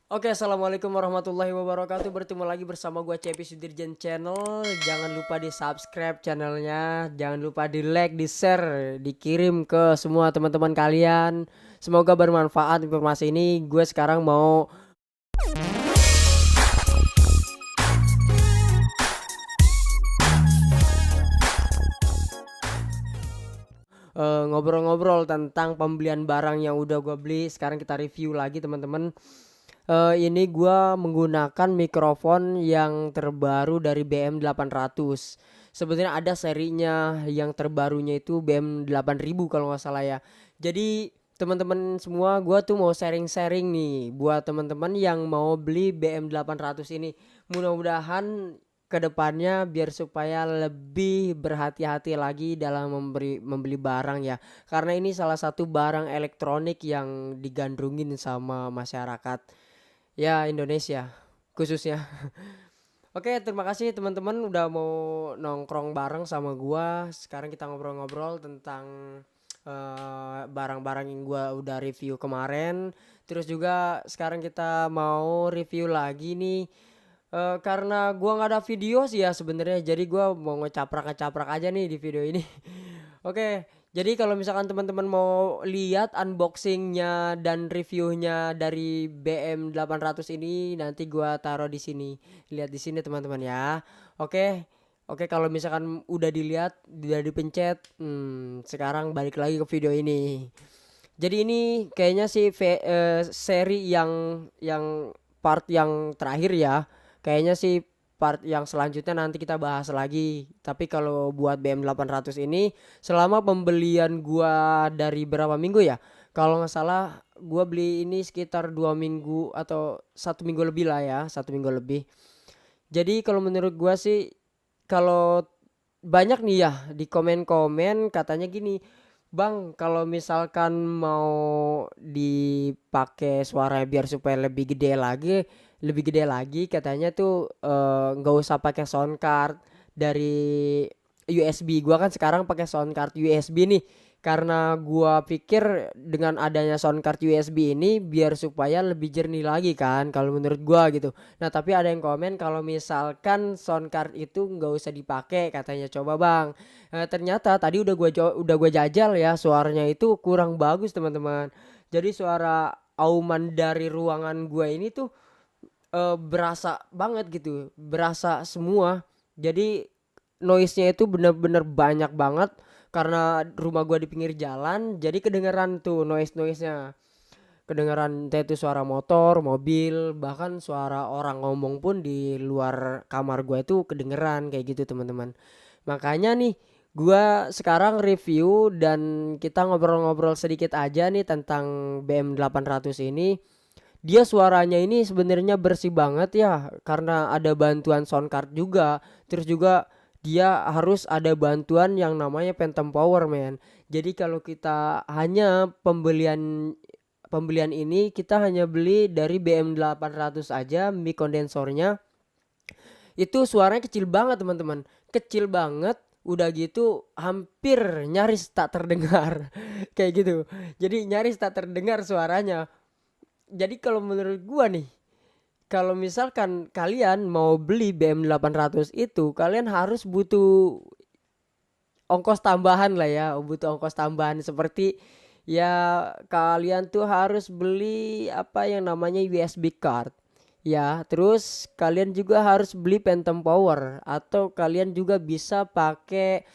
Oke, assalamualaikum warahmatullahi wabarakatuh. Bertemu lagi bersama gue Cepi Sudirjan Channel. Jangan lupa di subscribe channelnya, jangan lupa di like, di share, dikirim ke semua teman-teman kalian. Semoga bermanfaat informasi ini. Gue sekarang mau ngobrol-ngobrol tentang pembelian barang yang udah gue beli. Sekarang kita review lagi teman-teman. Ini gua menggunakan mikrofon yang terbaru dari BM800. Sebenarnya ada serinya yang terbarunya itu BM8000 kalau nggak salah ya. Jadi teman-teman semua, gua tuh mau sharing-sharing nih buat teman-teman yang mau beli BM800 ini. Mudah-mudahan kedepannya biar supaya lebih berhati-hati lagi dalam membeli barang ya. Karena ini salah satu barang elektronik yang digandrungin sama masyarakat ya Indonesia khususnya. Oke, terima kasih teman-teman udah mau nongkrong bareng sama gua. Sekarang kita ngobrol-ngobrol tentang barang-barang yang gua udah review kemarin. Terus juga sekarang kita mau review lagi nih. Karena gua nggak ada video sih ya sebenarnya, jadi gua mau ngecaprak-ngecaprak aja nih di video ini. Oke, jadi kalau misalkan teman-teman mau lihat unboxingnya dan reviewnya dari BM800 ini, nanti gua taruh di sini. Lihat di sini teman-teman ya. Oke. Oke, kalau misalkan udah dilihat, udah dipencet, sekarang balik lagi ke video ini. Jadi ini kayaknya sih seri yang part yang terakhir ya. Kayaknya sih part yang selanjutnya nanti kita bahas lagi. Tapi kalau buat BM800 ini selama pembelian gua dari berapa minggu ya? Kalau nggak salah gua beli ini sekitar 2 minggu atau 1 minggu lebih lah ya, 1 minggu lebih. Jadi kalau menurut gua sih, kalau banyak nih ya di komen-komen katanya gini, Bang, kalau misalkan mau dipakai suaranya biar supaya lebih gede lagi katanya tuh nggak usah pakai sound card dari USB. Gua kan sekarang pakai sound card USB nih. Karena gua pikir dengan adanya sound card USB ini biar supaya lebih jernih lagi kan kalau menurut gua gitu. Nah, tapi ada yang komen kalau misalkan sound card itu nggak usah dipakai katanya. Coba Bang. Ternyata tadi udah gua jajal ya, suaranya itu kurang bagus teman-teman. Jadi suara auman dari ruangan gua ini tuh berasa banget gitu, berasa semua. Jadi noise-nya itu bener-bener banyak banget karena rumah gua di pinggir jalan, jadi kedengeran tuh noise-noise-nya. Kedengeran entah itu suara motor, mobil, bahkan suara orang ngomong pun di luar kamar gua itu kedengeran kayak gitu teman-teman. Makanya nih gua sekarang review dan kita ngobrol-ngobrol sedikit aja nih tentang BM800 ini. Dia suaranya ini sebenarnya bersih banget ya karena ada bantuan sound card juga. Terus juga dia harus ada bantuan yang namanya Phantom Power man. Jadi kalau kita hanya pembelian pembelian ini kita hanya beli dari BM800 aja mic kondensornya. Itu suaranya kecil banget teman-teman. Kecil banget. Udah gitu hampir nyaris tak terdengar. Kayak gitu. Jadi nyaris tak terdengar suaranya. Jadi kalau menurut gua nih, kalau misalkan kalian mau beli BM800 itu, kalian harus butuh ongkos tambahan lah ya, butuh ongkos tambahan seperti ya kalian tuh harus beli apa yang namanya USB card. Ya, terus kalian juga harus beli Phantom Power atau kalian juga bisa pakai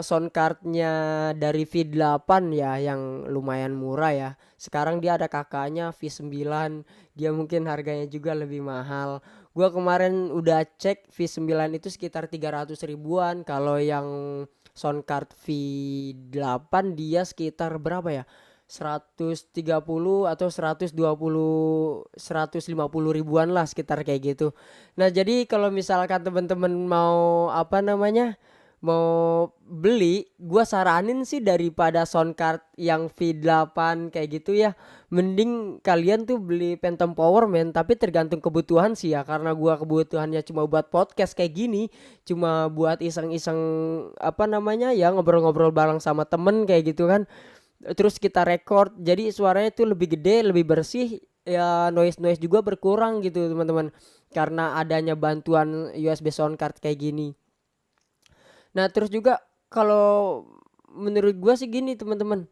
sound cardnya dari V8 ya yang lumayan murah ya. Sekarang dia ada kakaknya V9, dia mungkin harganya juga lebih mahal. Gua kemarin udah cek V9 itu sekitar 300 ribuan. Kalau yang sound card V8 dia sekitar berapa ya? 130 atau 150 ribuan lah sekitar kayak gitu. Nah, jadi kalau misalkan teman-teman mau apa namanya? Mau beli, gua saranin sih daripada sound card yang V8 kayak gitu ya, mending kalian tuh beli Phantom Power man, tapi tergantung kebutuhan sih ya, karena gua kebutuhannya cuma buat podcast kayak gini, cuma buat iseng-iseng apa namanya ya ngobrol-ngobrol bareng sama temen kayak gitu kan. Terus kita record jadi suaranya itu lebih gede lebih bersih, ya noise juga berkurang gitu teman-teman, karena adanya bantuan USB sound card kayak gini. Nah terus juga kalau menurut gua sih gini teman-teman,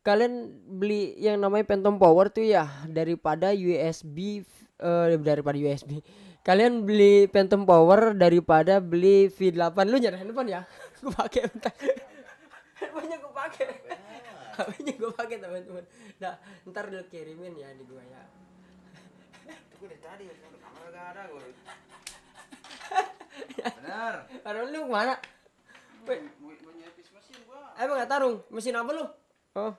kalian beli yang namanya Phantom Power tuh ya daripada USB, daripada USB kalian beli Phantom Power daripada beli V8. Lu nyari handphone ya? Gue pakai bentar. Handphonenya gue pakai. HP-nya gue pakai teman-teman. Nah, ntar lu kirimin ya di gua ya. Itu dari tadi kamera gak ada gue. Benar. Taruh lu kemana? Mau nyepis mesin gua. Emang gak tarung? Mesin apa lu? Oh.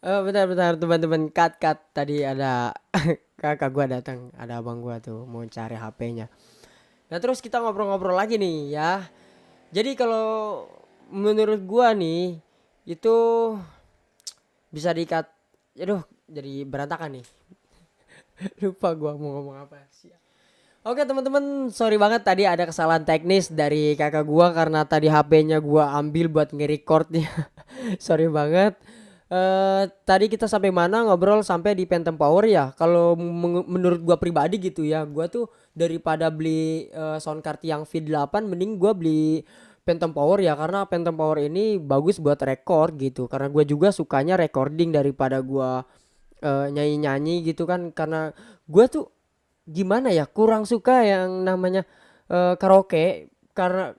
Oh bentar teman-teman, cut tadi ada kakak gua datang, ada abang gua tuh mau cari HP-nya. Nah terus kita ngobrol-ngobrol lagi nih ya. Jadi kalau menurut gua nih itu bisa di-cut. Aduh jadi berantakan nih. Lupa gua mau ngomong apa sih. Oke teman-teman, sorry banget tadi ada kesalahan teknis dari kakak gua karena tadi HP-nya gua ambil buat nge-recordnya. Sorry banget. Tadi kita sampai mana ngobrol, sampai di Phantom Power ya. Kalau menurut gua pribadi gitu ya, gua tuh daripada beli sound card yang V8 mending gua beli Phantom Power ya, karena Phantom Power ini bagus buat record gitu. Karena gua juga sukanya recording daripada gua nyanyi-nyanyi gitu kan, karena gua tuh gimana ya, kurang suka yang namanya karaoke, karena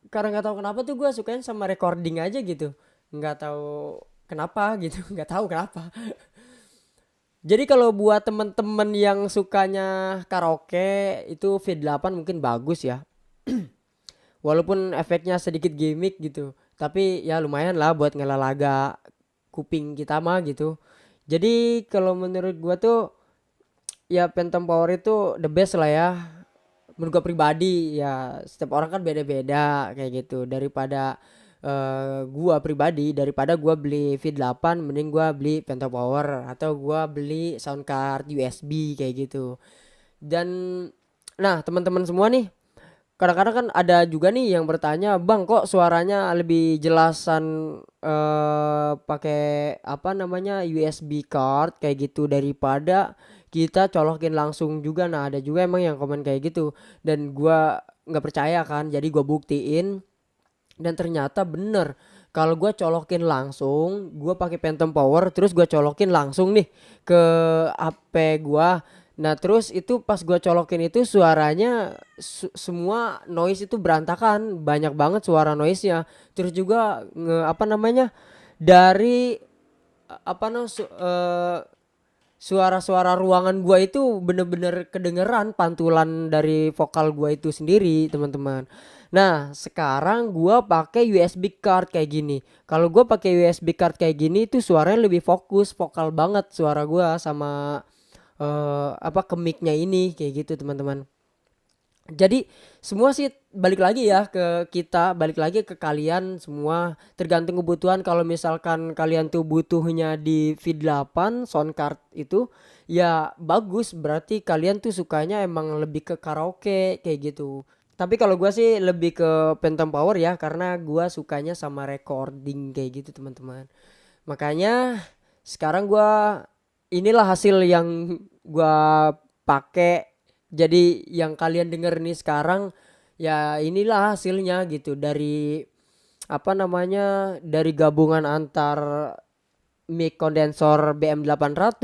nggak tahu kenapa tuh gue sukain sama recording aja gitu, nggak tahu kenapa gitu. Nggak tahu kenapa. Jadi kalau buat temen-temen yang sukanya karaoke itu V8 mungkin bagus ya, walaupun efeknya sedikit gimmick gitu, tapi ya lumayan lah buat ngelalaga kuping kita mah gitu. Jadi kalau menurut gua tuh ya Phantom Power itu the best lah ya. Menurut gua pribadi ya, setiap orang kan beda-beda kayak gitu. Daripada gua pribadi, daripada gua beli V8 mending gua beli Phantom Power atau gua beli sound card USB kayak gitu. Dan nah teman-teman semua nih, kadang-kadang kan ada juga nih yang bertanya, bang kok suaranya lebih jelasan pakai apa namanya USB card kayak gitu daripada kita colokin langsung juga. Nah ada juga emang yang komen kayak gitu, dan gua nggak percaya kan, jadi gua buktiin dan ternyata bener. Kalau gua colokin langsung, gua pakai Phantom Power terus gua colokin langsung nih ke HP gua. Nah terus itu pas gua colokin itu suaranya semua noise itu berantakan, banyak banget suara noise-nya. Terus juga apa namanya, dari apa no suara-suara ruangan gua itu bener-bener kedengeran pantulan dari vokal gua itu sendiri teman-teman. Nah sekarang gua pakai USB card kayak gini. Kalau gua pakai USB card kayak gini tuh suaranya lebih fokus, vokal banget suara gua sama apa ke mic-nya ini kayak gitu teman-teman. Jadi semua sih balik lagi ya ke kita, balik lagi ke kalian semua, tergantung kebutuhan. Kalau misalkan kalian tuh butuhnya di V8 sound card itu ya bagus, berarti kalian tuh sukanya emang lebih ke karaoke kayak gitu. Tapi kalau gua sih lebih ke Phantom Power ya, karena gua sukanya sama recording kayak gitu teman-teman. Makanya sekarang gua inilah hasil yang gua pakai. Jadi yang kalian denger nih sekarang ya inilah hasilnya gitu, dari apa namanya, dari gabungan antar mic kondensor BM800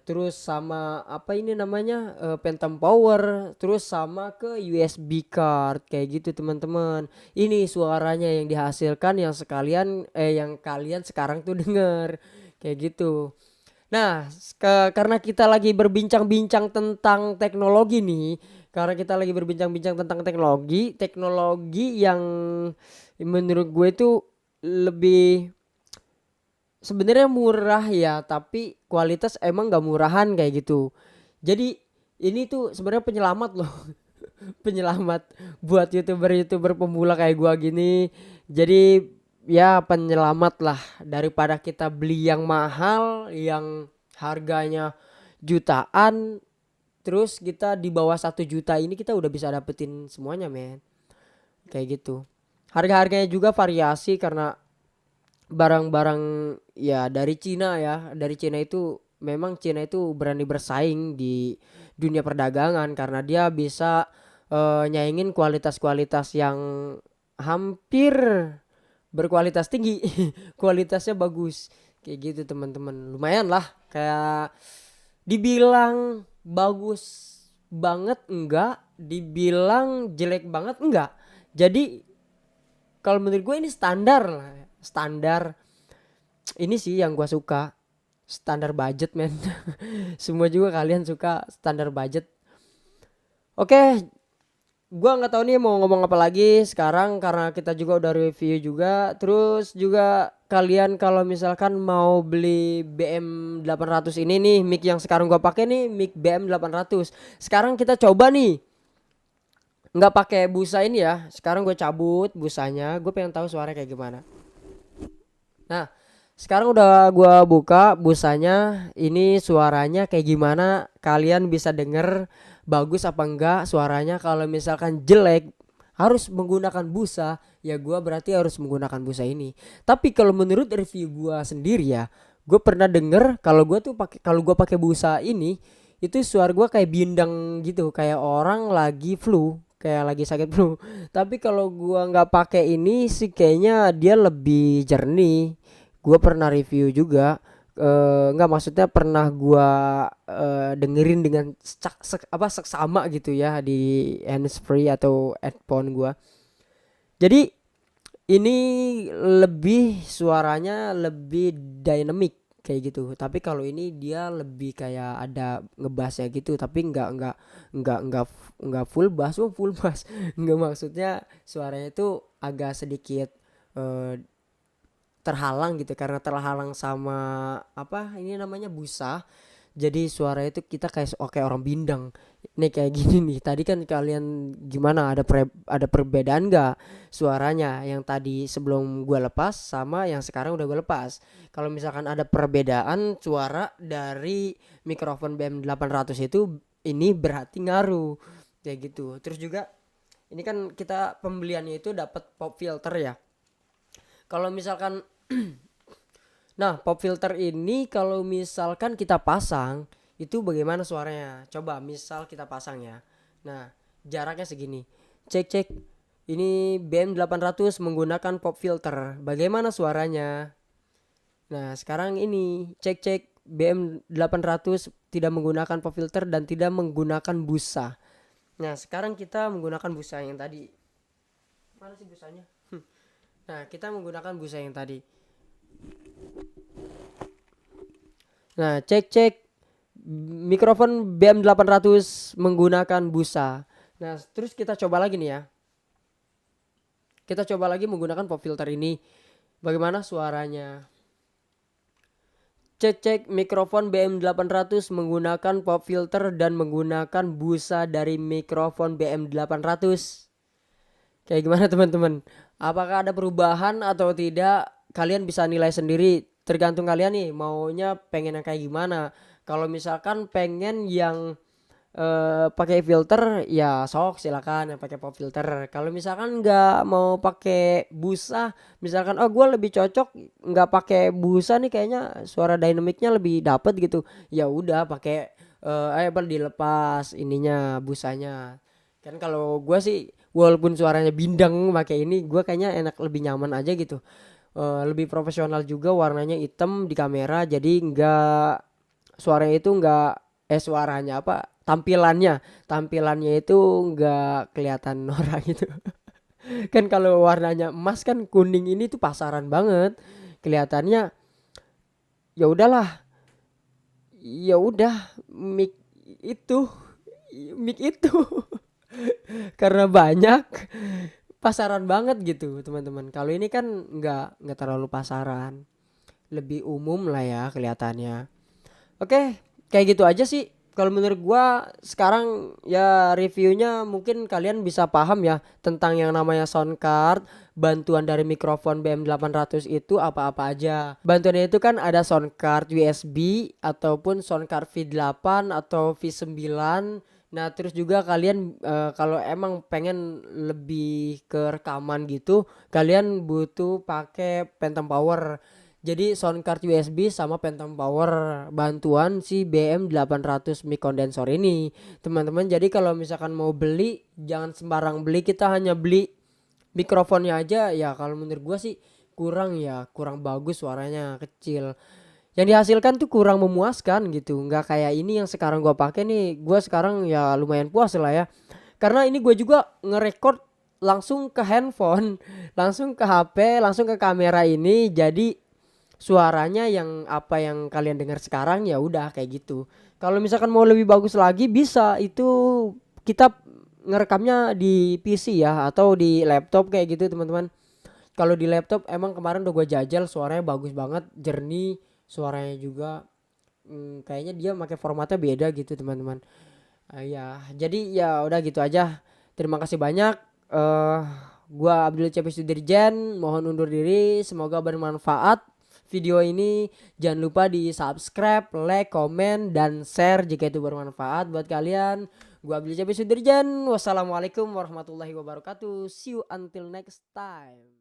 terus sama apa ini namanya Phantom Power, terus sama ke USB card kayak gitu teman-teman. Ini suaranya yang dihasilkan yang sekalian yang kalian sekarang tuh denger kayak gitu. Nah, karena kita lagi berbincang-bincang tentang teknologi nih, karena kita lagi berbincang-bincang tentang teknologi yang menurut gue itu lebih sebenarnya murah ya, tapi kualitas emang gak murahan kayak gitu. Jadi ini tuh sebenarnya penyelamat loh, penyelamat buat youtuber pemula kayak gua gini. Jadi ya penyelamat lah, daripada kita beli yang mahal yang harganya jutaan, terus kita di bawah 1 juta ini kita udah bisa dapetin semuanya men, kayak gitu. Harga-harganya juga variasi karena barang-barang ya dari Cina ya. Dari Cina itu memang Cina itu berani bersaing di dunia perdagangan karena dia bisa nyaingin kualitas-kualitas yang hampir berkualitas tinggi. Kualitasnya bagus. Kayak gitu teman-teman. Lumayan lah kayak dibilang bagus banget enggak, dibilang jelek banget enggak. Jadi kalau menurut gue ini standar lah, standar. Ini sih yang gue suka, standar budget men. Semua juga kalian suka standar budget. Oke, gua nggak tahu nih mau ngomong apa lagi sekarang karena kita juga udah review juga. Terus juga kalian kalau misalkan mau beli BM 800 ini nih, mic yang sekarang gua pakai nih mic BM 800. Sekarang kita coba nih nggak pakai busa ini ya. Sekarang gue cabut busanya, gue pengen tahu suaranya kayak gimana. Nah, sekarang udah gua buka busanya, ini suaranya kayak gimana? Kalian bisa denger bagus apa enggak suaranya. Kalau misalkan jelek harus menggunakan busa, ya gua berarti harus menggunakan busa ini. Tapi kalau menurut review gua sendiri ya, gue pernah denger kalau gua pakai busa ini itu suara gua kayak bindeng gitu, kayak orang lagi flu, kayak lagi sakit flu. Tapi kalau gua nggak pakai ini sih kayaknya dia lebih jernih. Gue pernah review juga, nggak maksudnya pernah gua dengerin dengan seksama gitu ya di handsfree atau headphone gua. Jadi ini lebih suaranya lebih dynamic kayak gitu. Tapi kalau ini dia lebih kayak ada ngebassnya gitu. Tapi nggak full bass, full bass. Nggak, maksudnya suaranya itu agak sedikit eh, terhalang gitu karena terhalang sama apa ini namanya busa. Jadi suara itu kita kayak orang bindeng nih kayak gini nih. Tadi kan kalian gimana, ada perbedaan nggak suaranya yang tadi sebelum gua lepas sama yang sekarang udah gua lepas? Kalau misalkan ada perbedaan suara dari mikrofon BM 800 itu, ini berarti ngaruh kayak gitu. Terus juga ini kan kita pembeliannya itu dapat pop filter ya. Kalau misalkan nah, pop filter ini kalau misalkan kita pasang itu bagaimana suaranya? Coba misal kita pasang ya. Nah, jaraknya segini. Cek cek. Ini BM 800 menggunakan pop filter. Bagaimana suaranya? Nah, sekarang ini cek cek BM 800 tidak menggunakan pop filter dan tidak menggunakan busa. Nah, sekarang kita menggunakan busa yang tadi. Mana sih busanya? Nah, kita menggunakan busa yang tadi. Nah, cek cek mikrofon BM 800 menggunakan busa. Nah, terus kita coba lagi nih ya. Kita coba lagi menggunakan pop filter ini. Bagaimana suaranya? Cek cek mikrofon BM 800 menggunakan pop filter dan menggunakan busa dari mikrofon BM 800. Kayak gimana teman-teman? Apakah ada perubahan atau tidak? Kalian bisa nilai sendiri. Tergantung kalian nih maunya pengen yang kayak gimana. Kalau misalkan pengen yang pakai filter ya sok silakan yang pakai pop filter. Kalau misalkan nggak mau pakai busa, misalkan gue lebih cocok nggak pakai busa nih kayaknya suara dinamiknya lebih dapet gitu. Ya udah pakai dilepas ininya busanya. Kan kalau gue sih walaupun suaranya bindeng pakai ini, gue kayaknya enak, lebih nyaman aja gitu. Lebih profesional juga, warnanya hitam di kamera jadi nggak suaranya itu nggak suaranya apa tampilannya itu nggak kelihatan norak gitu. Kan kalau warnanya emas kan kuning ini tuh pasaran banget kelihatannya. Ya udahlah, ya udah mic itu mic itu karena banyak pasaran banget gitu teman-teman. Kalau ini kan nggak terlalu pasaran, lebih umum lah ya kelihatannya. Oke, kayak gitu aja sih. Kalau menurut gua sekarang ya reviewnya mungkin kalian bisa paham ya tentang yang namanya sound card, bantuan dari mikrofon BM 800 itu apa-apa aja. Bantuannya itu kan ada sound card USB ataupun sound card V8 atau V9 Nah, terus juga kalian kalau emang pengen lebih ke rekaman gitu, kalian butuh pakai Phantom Power. Jadi sound card USB sama Phantom Power bantuan si BM800 mic condenser ini, teman-teman. Jadi kalau misalkan mau beli, jangan sembarang beli. Kita hanya beli mikrofonnya aja ya. Kalau menurut gua sih kurang bagus, suaranya kecil, yang dihasilkan tuh kurang memuaskan gitu, nggak kayak ini yang sekarang gua pakai nih. Gua sekarang ya lumayan puas lah ya, karena ini gue juga ngerekord langsung ke handphone langsung ke HP, langsung ke kamera ini. Jadi suaranya yang apa yang kalian dengar sekarang ya udah kayak gitu. Kalau misalkan mau lebih bagus lagi bisa itu kita ngerekamnya di PC ya atau di laptop kayak gitu, teman-teman. Kalau di laptop emang kemarin udah gue jajal, suaranya bagus banget, jernih, suaranya juga kayaknya dia pakai formatnya beda gitu, teman-teman. Ya, jadi ya udah gitu aja. Terima kasih banyak. eh gua Abdul Cepis Sudirjen, mohon undur diri. Semoga bermanfaat video ini. Jangan lupa di subscribe, like, komen, dan share jika itu bermanfaat buat kalian. Gua Abdul Cepis Sudirjen. Wassalamualaikum warahmatullahi wabarakatuh. See you until next time.